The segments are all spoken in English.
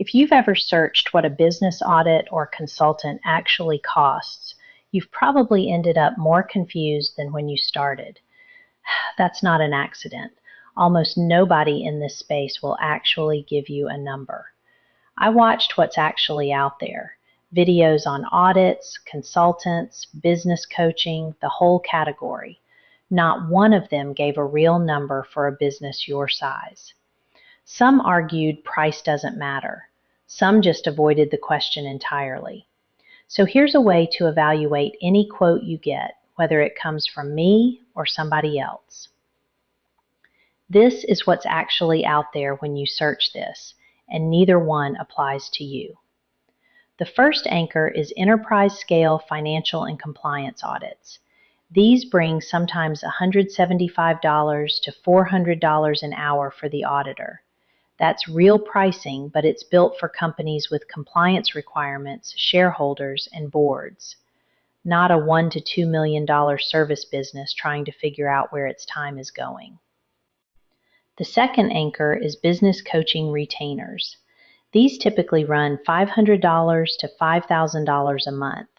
If you've ever searched what a business audit or consultant actually costs, you've probably ended up more confused than when you started. That's not an accident. Almost nobody in this space will actually give you a number. I watched what's actually out there. Videos on audits, consultants, business coaching, the whole category. Not one of them gave a real number for a business your size. Some argued price doesn't matter. Some just avoided the question entirely. So here's a way to evaluate any quote you get, whether it comes from me or somebody else. This is what's actually out there when you search this, and neither one applies to you. The first anchor is enterprise-scale financial and compliance audits. These bring sometimes $175 to $400 an hour for the auditor. That's real pricing, but it's built for companies with compliance requirements, shareholders, and boards. Not a $1 to $2 million service business trying to figure out where its time is going. The second anchor is business coaching retainers. These typically run $500 to $5,000 a month.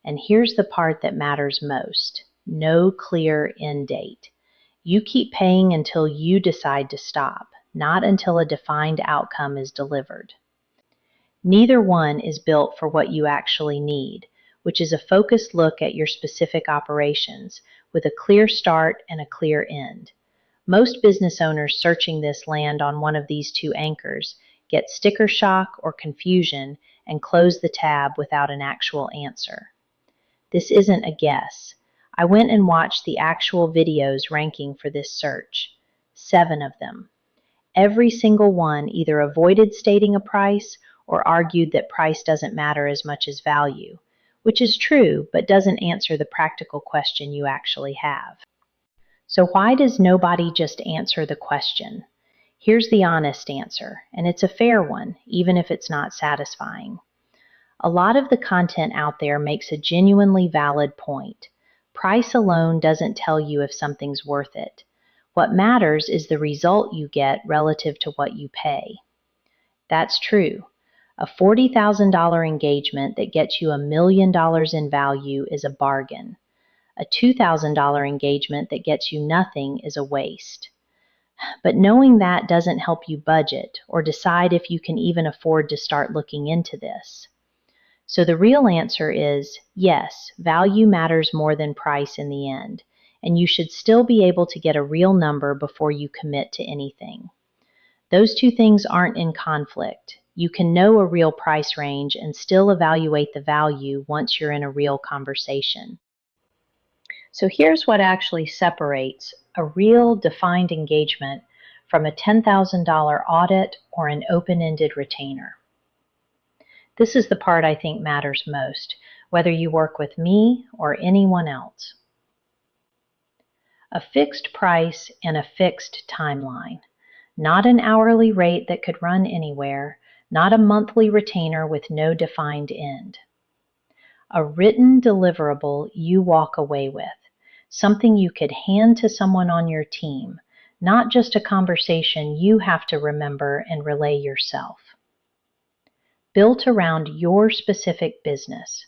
And here's the part that matters most. No clear end date. You keep paying until you decide to stop, not until a defined outcome is delivered. Neither one is built for what you actually need, which is a focused look at your specific operations with a clear start and a clear end. Most business owners searching this land on one of these two anchors get sticker shock or confusion and close the tab without an actual answer. This isn't a guess. I went and watched the actual videos ranking for this search. 7 of them. Every single one either avoided stating a price or argued that price doesn't matter as much as value, which is true but doesn't answer the practical question you actually have. So why does nobody just answer the question? Here's the honest answer, and it's a fair one, even if it's not satisfying. A lot of the content out there makes a genuinely valid point. Price alone doesn't tell you if something's worth it. What matters is the result you get relative to what you pay. That's true. A $40,000 engagement that gets you $1 million in value is a bargain. A $2,000 engagement that gets you nothing is a waste. But knowing that doesn't help you budget or decide if you can even afford to start looking into this. So the real answer is, yes, value matters more than price in the end, and you should still be able to get a real number before you commit to anything. Those two things aren't in conflict. You can know a real price range and still evaluate the value once you're in a real conversation. So here's what actually separates a real defined engagement from a $10,000 audit or an open-ended retainer. This is the part I think matters most, whether you work with me or anyone else. A fixed price and a fixed timeline, not an hourly rate that could run anywhere, not a monthly retainer with no defined end. A written deliverable you walk away with, something you could hand to someone on your team, not just a conversation you have to remember and relay yourself. Built around your specific business,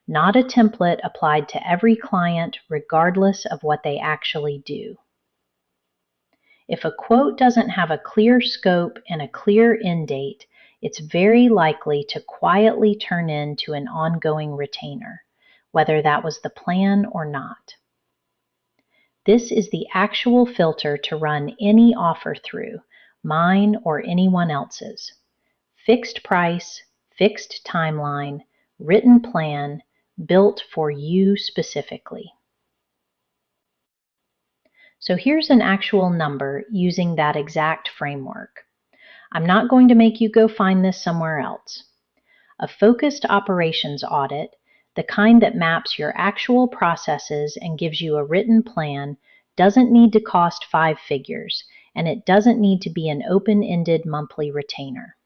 not a template applied to every client regardless of what they actually do. If a quote doesn't have a clear scope and a clear end date, it's very likely to quietly turn into an ongoing retainer, whether that was the plan or not. This is the actual filter to run any offer through, mine or anyone else's. Fixed price, fixed timeline, written plan, built for you specifically. So here's an actual number using that exact framework. I'm not going to make you go find this somewhere else. A focused operations audit, the kind that maps your actual processes and gives you a written plan, doesn't need to cost 5 figures, and it doesn't need to be an open-ended monthly retainer.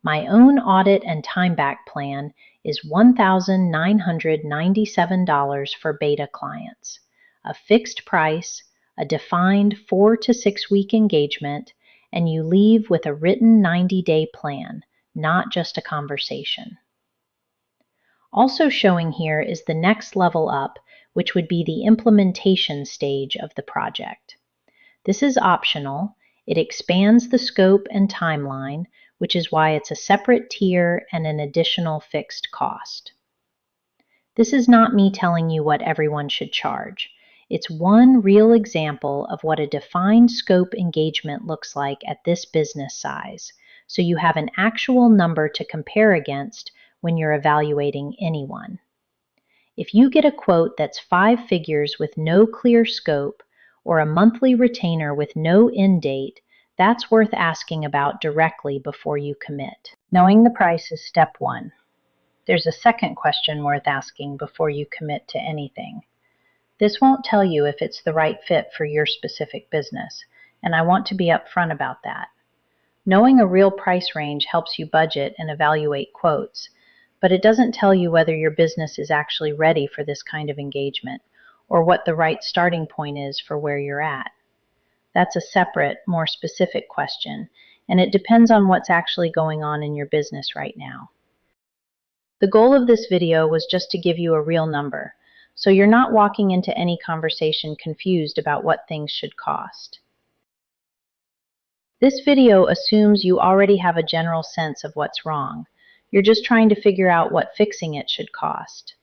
My own audit and time-back plan is $1,997 for beta clients, a fixed price, a defined 4 to 6 week engagement, and you leave with a written 90-day plan, not just a conversation. Also showing here is the next level up, which would be the implementation stage of the project. This is optional. It expands the scope and timeline, which is why it's a separate tier and an additional fixed cost. This is not me telling you what everyone should charge. It's one real example of what a defined scope engagement looks like at this business size, so you have an actual number to compare against when you're evaluating anyone. If you get a quote that's 5 figures with no clear scope, or a monthly retainer with no end date, that's worth asking about directly before you commit. Knowing the price is step 1. There's a second question worth asking before you commit to anything. This won't tell you if it's the right fit for your specific business, and I want to be upfront about that. Knowing a real price range helps you budget and evaluate quotes, but it doesn't tell you whether your business is actually ready for this kind of engagement, or what the right starting point is for where you're at. That's a separate, more specific question, and it depends on what's actually going on in your business right now. The goal of this video was just to give you a real number, so you're not walking into any conversation confused about what things should cost. This video assumes you already have a general sense of what's wrong. You're just trying to figure out what fixing it should cost.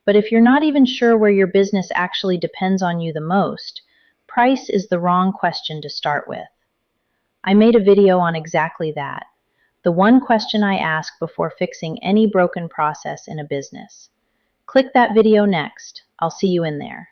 But if you're not even sure where your business actually depends on you the most, price is the wrong question to start with. I made a video on exactly that, the one question I ask before fixing any broken process in a business. Click that video next. I'll see you in there.